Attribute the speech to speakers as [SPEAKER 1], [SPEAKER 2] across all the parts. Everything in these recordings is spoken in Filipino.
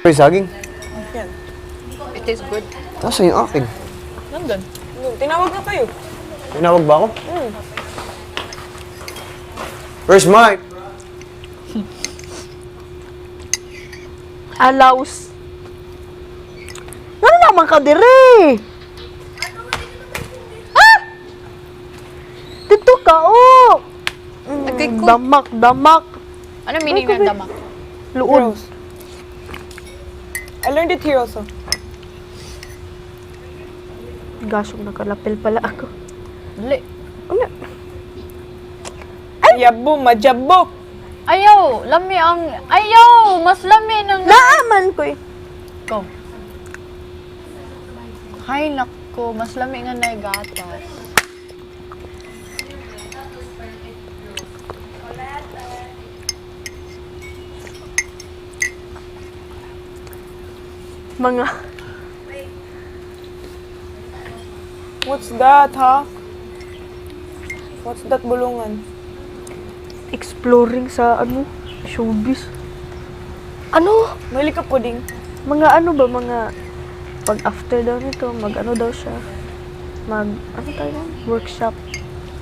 [SPEAKER 1] May saging.
[SPEAKER 2] Yan.
[SPEAKER 3] It tastes good.
[SPEAKER 1] Nasa yung akin?
[SPEAKER 3] Nandun.
[SPEAKER 2] Tinawag na kayo.
[SPEAKER 1] Tinawag ba ako? Where's Mike?
[SPEAKER 4] Alaus. Ano naman ka dire? Ah! Dito ka, oh!
[SPEAKER 3] Nagkiko.
[SPEAKER 4] Damak, damak.
[SPEAKER 3] Ano meaning ng damak?
[SPEAKER 4] Luod.
[SPEAKER 2] Gross. I learned it here also.
[SPEAKER 4] Gasyong nakalapil pala ako.
[SPEAKER 3] Dali.
[SPEAKER 4] Ano?
[SPEAKER 2] Yabo, majabo.
[SPEAKER 3] Ayaw! Lami ang... Ayaw! Mas lami ng...
[SPEAKER 4] Naaman ko eh.
[SPEAKER 3] Go. Hay nako, mas lami nga na gatas.
[SPEAKER 4] Mga
[SPEAKER 2] What's that, ha? What's that bulungan?
[SPEAKER 4] exploring sa ano, showbiz. Ano?
[SPEAKER 2] Mali ka pudding.
[SPEAKER 4] Mga ano ba, mga pag after daw nito, mag ano daw siya. Mag, ano tayo? Workshop.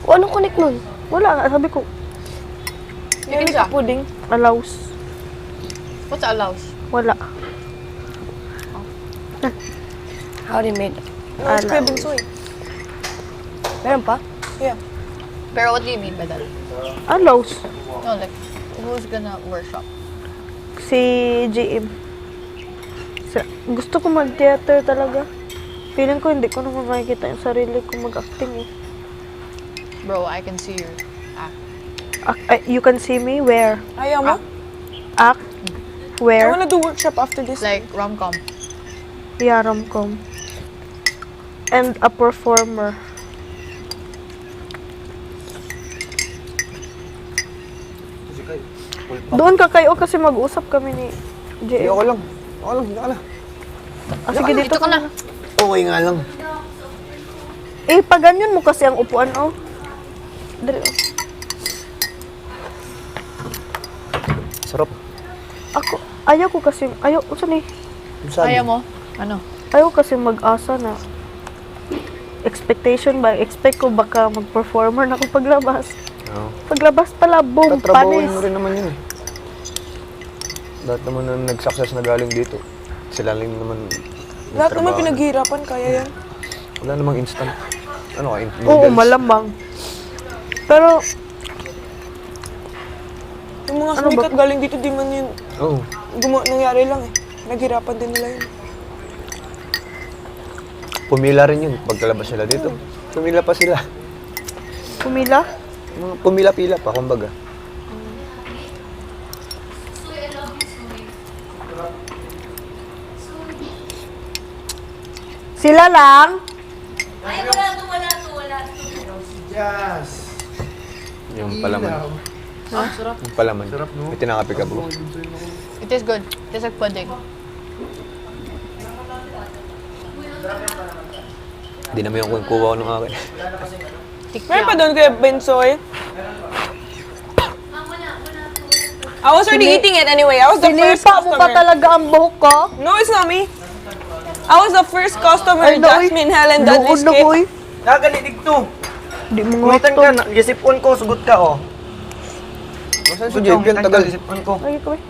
[SPEAKER 4] O anong connect nun? Wala nga, sabi ko,
[SPEAKER 2] Mali ka pudding.
[SPEAKER 4] allows.
[SPEAKER 3] What's allows?
[SPEAKER 4] Wala.
[SPEAKER 5] How they made it?
[SPEAKER 2] It's Kuya Binso eh.
[SPEAKER 5] Meron pa?
[SPEAKER 2] Yeah.
[SPEAKER 3] Pero what do you mean by that?
[SPEAKER 4] Allows.
[SPEAKER 3] No, like, who's gonna workshop?
[SPEAKER 4] Si JM. Gusto ko mag-theater talaga. Feeling ko hindi ko naman makikita yung sarili ko mag-acting eh.
[SPEAKER 3] Bro, I can see your act.
[SPEAKER 4] You can see me where?
[SPEAKER 2] Ayaw mo?
[SPEAKER 4] Act?
[SPEAKER 2] I
[SPEAKER 4] Where?
[SPEAKER 2] wanna do workshop after this.
[SPEAKER 3] Like, rom-com.
[SPEAKER 4] Yeah, rom-com. And a performer. Doon ka kayo kasi mag-usap kami ni
[SPEAKER 1] Hindi,
[SPEAKER 4] JM.
[SPEAKER 1] ako lang. Ako lang, hindi ka na.
[SPEAKER 4] Ah, sige, dito ka na.
[SPEAKER 1] Okay nga lang.
[SPEAKER 4] Eh, pag ganyan mo kasi ang upuan, oh. Dali, oh.
[SPEAKER 1] Sarap.
[SPEAKER 4] Ayaw ko kasi, saan eh?
[SPEAKER 3] Ayaw mo? Ano?
[SPEAKER 4] Ayaw kasi mag-asa na expectation ba? Expect ko baka mag-performer na ako paglabas.
[SPEAKER 1] Oo.
[SPEAKER 4] Paglabas pala, boom,
[SPEAKER 1] Tatrabahoin
[SPEAKER 4] panis.
[SPEAKER 1] mo rin naman yun eh. Lahat naman na nag-success na galing dito. Sila lang naman
[SPEAKER 2] Lahat naman
[SPEAKER 1] nagtrabaho.
[SPEAKER 2] pinaghihirapan, kaya yan.
[SPEAKER 1] Wala namang instant. Ano ka?
[SPEAKER 4] Oo, malamang. Pero,
[SPEAKER 2] Yung mga
[SPEAKER 4] Ano ba?
[SPEAKER 2] sumikat galing dito, di man yun
[SPEAKER 1] Oo.
[SPEAKER 2] nangyari lang eh. Naghirapan din nila yun.
[SPEAKER 1] Pumila rin yun pagkalabas sila dito. Pumila pa sila.
[SPEAKER 4] pumila.
[SPEAKER 1] Mga pumila-pila pa, kumbaga.
[SPEAKER 4] Sila lang.
[SPEAKER 1] Yung palaman. Yung palaman. May tinakapi ka bro.
[SPEAKER 3] It tastes good. It tastes like pudding.
[SPEAKER 1] Hindi naman yung kukuha ko ng akin.
[SPEAKER 2] Meron pa doon Kuya Binso eh. I was already eating it anyway. I was the first
[SPEAKER 4] Sinipa mo pa
[SPEAKER 2] customer.
[SPEAKER 4] talaga ang buhok ko.
[SPEAKER 2] No, it's not me. I was the first customer.
[SPEAKER 4] Ay, naoy.
[SPEAKER 2] Jasmine, Helen, Dudley,
[SPEAKER 4] Luod na
[SPEAKER 2] Skip.
[SPEAKER 4] ko eh.
[SPEAKER 6] Nagalidig to.
[SPEAKER 4] Di mo nga
[SPEAKER 6] Kumitan
[SPEAKER 4] to.
[SPEAKER 6] ka, gisipon ko, sugot ka, oh.
[SPEAKER 1] Saan si JP? Ang tagal.
[SPEAKER 6] Gisipon ko.
[SPEAKER 4] Ay, ko eh.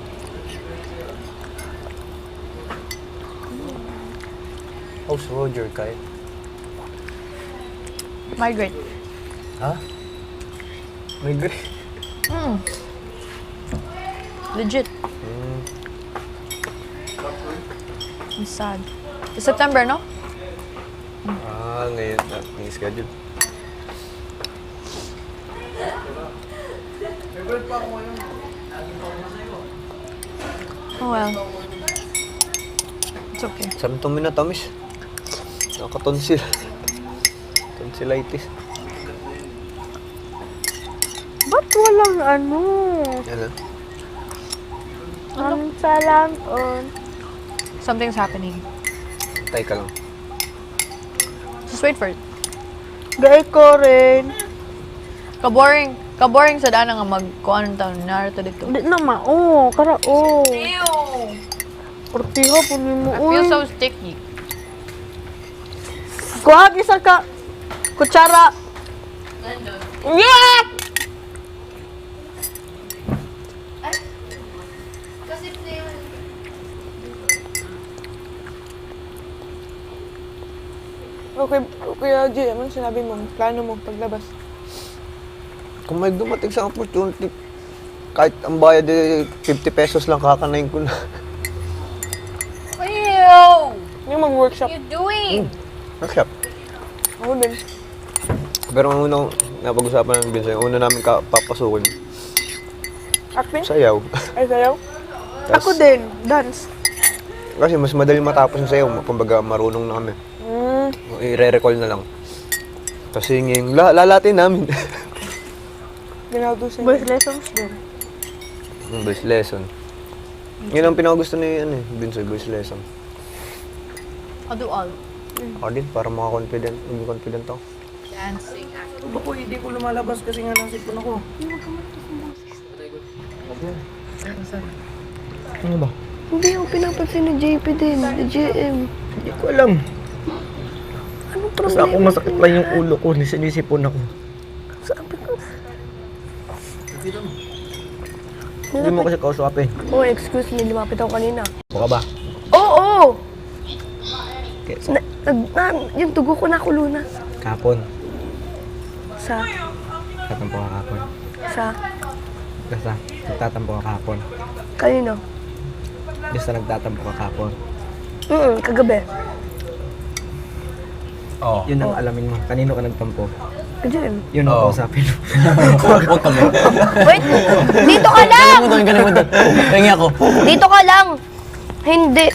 [SPEAKER 1] House Roger, kahit.
[SPEAKER 3] Migrate.
[SPEAKER 1] Ha? May gray.
[SPEAKER 3] Legit. It's sad. It's September, no?
[SPEAKER 1] Ah, ngayon na. May schedule.
[SPEAKER 3] Oh well. It's okay.
[SPEAKER 1] Sarap itong minatamis. Nakatonsil. Tonsillitis.
[SPEAKER 4] Ba't walang ano?
[SPEAKER 1] Ano?
[SPEAKER 4] Ang salamon.
[SPEAKER 3] Something's happening.
[SPEAKER 1] Tay ka lang.
[SPEAKER 3] Just wait for it.
[SPEAKER 4] Gay ko rin.
[SPEAKER 3] Kaboring. Kaboring sa daan nga magkuhan taon narito dito.
[SPEAKER 4] Di na mao. Kara, oh. Tortilla po mo.
[SPEAKER 3] I feel so sticky.
[SPEAKER 4] Kuha isa ka kutsara.
[SPEAKER 2] Yeah! Okay, Kuya G, ano sinabi mo? Plano mo paglabas?
[SPEAKER 1] Kung may dumating sa opportunity, kahit ang bayad 50 pesos lang, kakanain ko na.
[SPEAKER 2] Ew! Yung mag-workshop.
[SPEAKER 3] What are you doing?
[SPEAKER 1] Workshop.
[SPEAKER 2] Ako din.
[SPEAKER 1] Pero ang unang napag-usapan ng Binsoy, ang una namin papasukin,
[SPEAKER 2] Acting?
[SPEAKER 1] sayaw.
[SPEAKER 2] Ay, sayaw?
[SPEAKER 4] Ako din, dance.
[SPEAKER 1] Kasi mas madali matapos yung sayaw, kumbaga marunong na kami. I-re-recall na lang. Kasi ngayon, lalatin namin.
[SPEAKER 2] Ginagawa sa'yo.
[SPEAKER 4] Voice lessons din.
[SPEAKER 1] Voice lesson. Yun ang pinakagusto ni Binsoy, voice lesson.
[SPEAKER 3] I'll do all.
[SPEAKER 1] Ako din, para maka-confident, maging confident ako.
[SPEAKER 3] Dancing, acting.
[SPEAKER 6] Ako, hindi ko lumalabas kasi nga nang sipon ako. Ano ba?
[SPEAKER 5] Hindi ako pinapansin ni JP din, ni JM.
[SPEAKER 6] Hindi ko alam.
[SPEAKER 5] Anong
[SPEAKER 6] Basta
[SPEAKER 5] problema?
[SPEAKER 6] ako masakit lang yung ulo ko, sinisipon ako.
[SPEAKER 5] Sabi ko.
[SPEAKER 6] Hindi mo kasi kausapin.
[SPEAKER 5] Oh, excuse me, lumapit ako kanina.
[SPEAKER 6] Baka ba?
[SPEAKER 5] Oo!
[SPEAKER 6] Okay,
[SPEAKER 5] Yung tugo ko nakulo na.
[SPEAKER 6] kapon.
[SPEAKER 5] Sa,
[SPEAKER 6] Tatampo ka kapon.
[SPEAKER 5] sa,
[SPEAKER 6] Basta, nagtatampo ka kapon.
[SPEAKER 5] kanino?
[SPEAKER 6] Basta nagtatampo ka kapon.
[SPEAKER 5] Kagabi.
[SPEAKER 6] Oo. Yun ang alamin mo. Kanino ka nagtampo?
[SPEAKER 5] Ka JM.
[SPEAKER 6] Yun ang kausapin mo.
[SPEAKER 5] Wait! Dito ka lang!
[SPEAKER 6] Galing mo doon. Pahingi ako.
[SPEAKER 5] Dito ka lang! Hindi.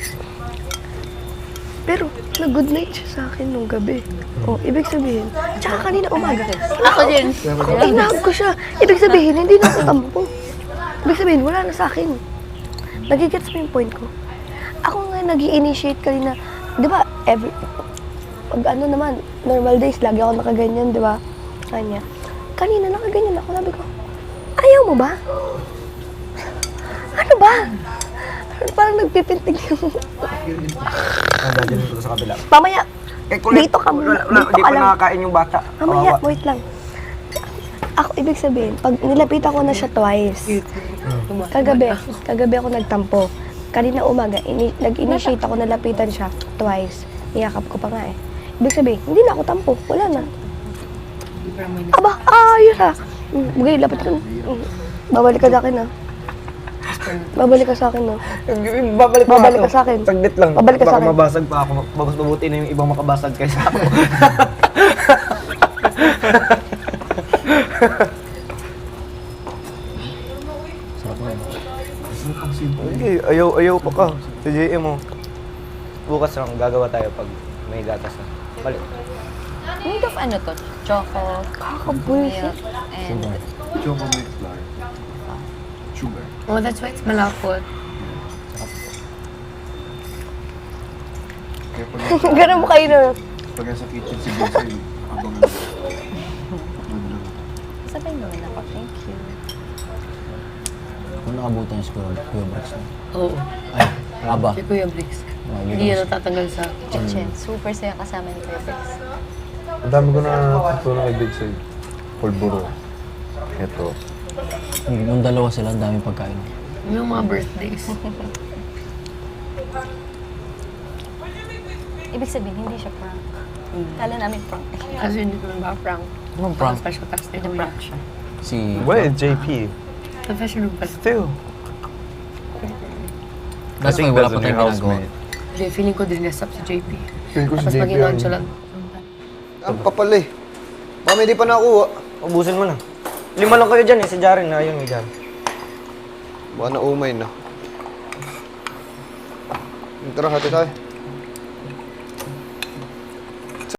[SPEAKER 5] Pero, nag-good night siya sa akin nung gabi. Oh, ibig sabihin, tsaka kanina umaga.
[SPEAKER 3] Ako din.
[SPEAKER 5] Tinawag ko siya. Ibig sabihin, hindi na ako tampo. Ibig sabihin, wala na sa akin. Nagigets mo yung point ko. Ako nga nag-i-initiate kanina. Di ba, pag ano naman, normal days, lagi ako nakaganyan, di ba? Kanya. Kanina nakaganyan ako. Sabi ko, ayaw mo ba? Ano ba? Parang nagpipintig yung...
[SPEAKER 6] Ang dadalhin ko sa kabila.
[SPEAKER 5] Mamaya, dito ka muna. Dito
[SPEAKER 6] Hindi
[SPEAKER 5] ka
[SPEAKER 6] pa
[SPEAKER 5] lang.
[SPEAKER 6] nakakain yung bata.
[SPEAKER 5] Mamaya, wait lang. Ako, ibig sabihin, pag nilapitan ko na siya twice, kagabi ako nagtampo. Kanina umaga, nag-initiate ako, nalapitan siya twice. Iyakap ko pa nga eh. Ibig sabihin, hindi na ako tampo. Wala na. Aba, ayos ah. Bugay, lapit ka na. Babalik ka sa akin ah. Babalik ka sa akin ah. Babalik ka sa akin.
[SPEAKER 6] Saglit lang.
[SPEAKER 5] Babalik ka sa
[SPEAKER 6] Baka
[SPEAKER 5] akin.
[SPEAKER 6] mabasag pa ako. Mas mabuti na yung ibang makabasag kaysa ako.
[SPEAKER 1] Hindi, ayaw pa ka. Si JM mo.
[SPEAKER 6] Bukas lang, gagawa tayo pag may gatas na. Balik.
[SPEAKER 3] Made of ano to? Choco,
[SPEAKER 5] Kakabulsi.
[SPEAKER 3] milk, and...
[SPEAKER 7] Choco milk flour. Sugar.
[SPEAKER 3] Oh, that's why it's malapot.
[SPEAKER 7] Kaya pag,
[SPEAKER 5] Ganun mo kayo na.
[SPEAKER 7] pag nasa kitchen si Binsoy, abang ano.
[SPEAKER 3] Sabihin mo na ako, thank you.
[SPEAKER 8] Kung nakabutan yung siguro, Kuya Brax na.
[SPEAKER 9] Oo.
[SPEAKER 8] Ay, aba.
[SPEAKER 9] Si Kuya Brix. Hindi yan natatanggal sa
[SPEAKER 3] Chichen, super saya kasama ni Kuya Brix.
[SPEAKER 1] Ang dami ko na tutulong kay Binsoy. Pulburo. Ito.
[SPEAKER 8] Nung dalawa sila, ang daming pagkain.
[SPEAKER 9] yung mga birthdays.
[SPEAKER 3] Ibig sabihin, hindi siya prank. Kala namin prank.
[SPEAKER 9] Kasi hindi ko naman ba-prank.
[SPEAKER 8] Anong prank?
[SPEAKER 9] Special tax din
[SPEAKER 3] Ito
[SPEAKER 9] kuya.
[SPEAKER 3] prank siya.
[SPEAKER 8] Si...
[SPEAKER 1] Well, JP.
[SPEAKER 9] Professional pa.
[SPEAKER 1] Still.
[SPEAKER 8] That's why wala pa tayong ginagawa.
[SPEAKER 9] Hindi, feeling ko diness up si JP.
[SPEAKER 1] Feel ko si
[SPEAKER 9] Tapos
[SPEAKER 1] JP
[SPEAKER 9] maging
[SPEAKER 1] yan.
[SPEAKER 9] nonchalant.
[SPEAKER 1] Ang papal eh. Baka may di pa nakuha.
[SPEAKER 6] Ubusin mo na. 5 lang kayo dyan eh, si Jaren na yun eh dyan.
[SPEAKER 1] Baka naumay na. Tara, hati tayo.